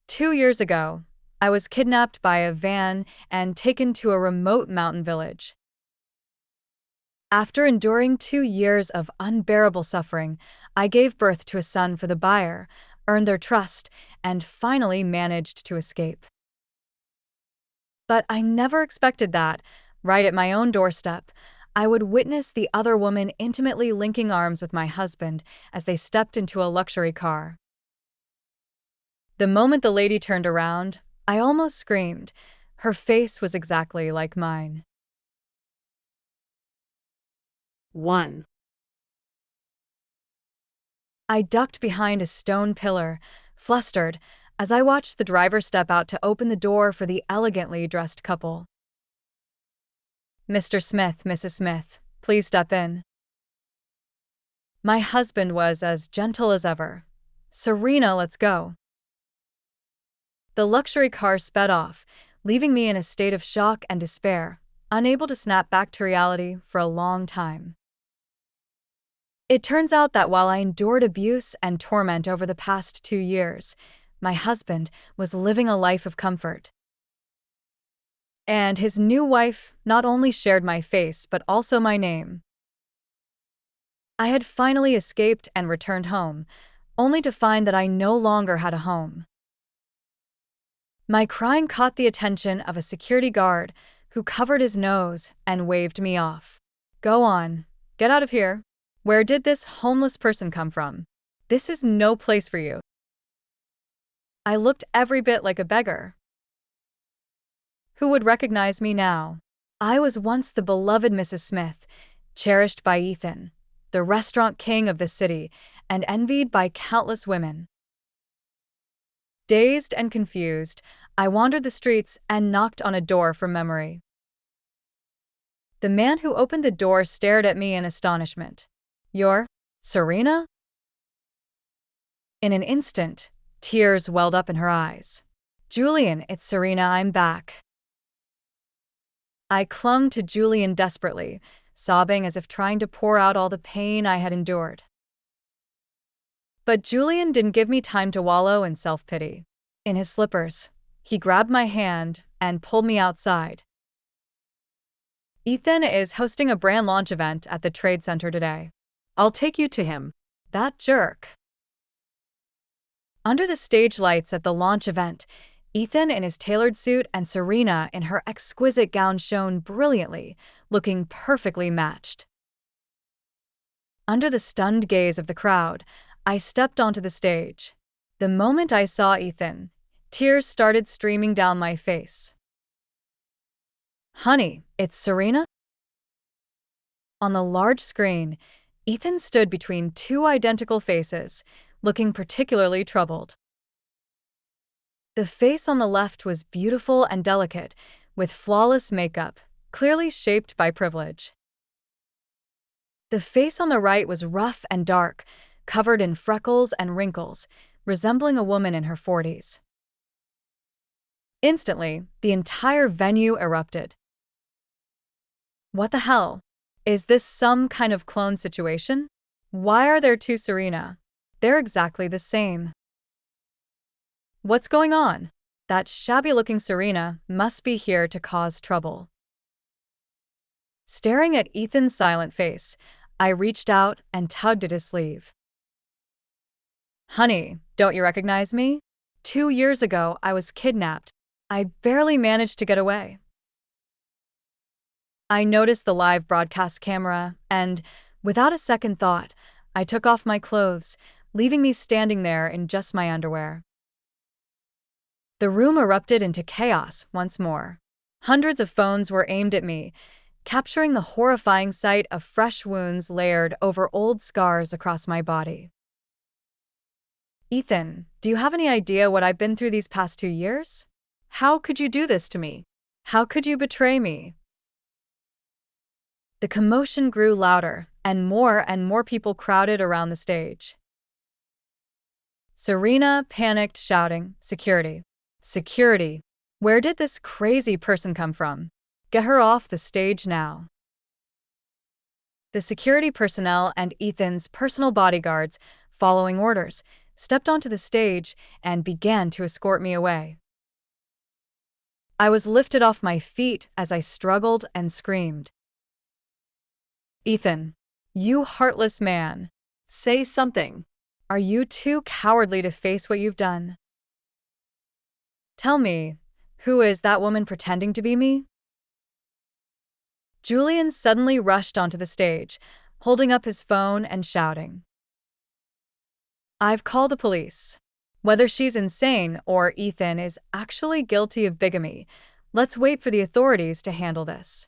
2 years ago, I was kidnapped by a van and taken to a remote mountain village. After enduring 2 years of unbearable suffering, I gave birth to a son for the buyer, earned their trust, and finally managed to escape. But I never expected that, right at my own doorstep, I would witness the other woman intimately linking arms with my husband as they stepped into a luxury car. The moment the lady turned around, I almost screamed. Her face was exactly like mine. 1. I ducked behind a stone pillar, flustered, as I watched the driver step out to open the door for the elegantly dressed couple. "Mr. Smith, Mrs. Smith, please step in." My husband was as gentle as ever. "Serena, let's go." The luxury car sped off, leaving me in a state of shock and despair, unable to snap back to reality for a long time. It turns out that while I endured abuse and torment over the past 2 years, my husband was living a life of comfort. And his new wife not only shared my face but also my name. I had finally escaped and returned home, only to find that I no longer had a home. My crying caught the attention of a security guard who covered his nose and waved me off. "Go on, get out of here. Where did this homeless person come from? This is no place for you." I looked every bit like a beggar. Who would recognize me now? I was once the beloved Mrs. Smith, cherished by Ethan, the restaurant king of the city, and envied by countless women. Dazed and confused, I wandered the streets and knocked on a door from memory. The man who opened the door stared at me in astonishment. "You're Serena?" In an instant, tears welled up in her eyes. "Julian, it's Serena, I'm back." I clung to Julian desperately, sobbing as if trying to pour out all the pain I had endured. But Julian didn't give me time to wallow in self-pity. In his slippers, he grabbed my hand and pulled me outside. "Ethan is hosting a brand launch event at the Trade Center today. I'll take you to him." That jerk. Under the stage lights at the launch event, Ethan in his tailored suit and Serena in her exquisite gown shone brilliantly, looking perfectly matched. Under the stunned gaze of the crowd, I stepped onto the stage. The moment I saw Ethan, tears started streaming down my face. "Honey, it's Serena?" On the large screen, Ethan stood between two identical faces, looking particularly troubled. The face on the left was beautiful and delicate, with flawless makeup, clearly shaped by privilege. The face on the right was rough and dark, covered in freckles and wrinkles, resembling a woman in her 40s. Instantly, the entire venue erupted. What the hell? Is this some kind of clone situation? Why are there two Serena? They're exactly the same. What's going on? That shabby-looking Serena must be here to cause trouble. Staring at Ethan's silent face, I reached out and tugged at his sleeve. "Honey, don't you recognize me? 2 years ago, I was kidnapped. I barely managed to get away." I noticed the live broadcast camera, and, without a second thought, I took off my clothes, leaving me standing there in just my underwear. The room erupted into chaos once more. Hundreds of phones were aimed at me, capturing the horrifying sight of fresh wounds layered over old scars across my body. "Ethan, do you have any idea what I've been through these past 2 years? How could you do this to me? How could you betray me?" The commotion grew louder, and more people crowded around the stage. Serena panicked, shouting, "Security! Security! Where did this crazy person come from? Get her off the stage now." The security personnel and Ethan's personal bodyguards, following orders, stepped onto the stage, and began to escort me away. I was lifted off my feet as I struggled and screamed. Ethan, you heartless man. Say something. Are you too cowardly to face what you've done? Tell me, who is that woman pretending to be me? Julian suddenly rushed onto the stage, holding up his phone and shouting. I've called the police. Whether she's insane or Ethan is actually guilty of bigamy, let's wait for the authorities to handle this.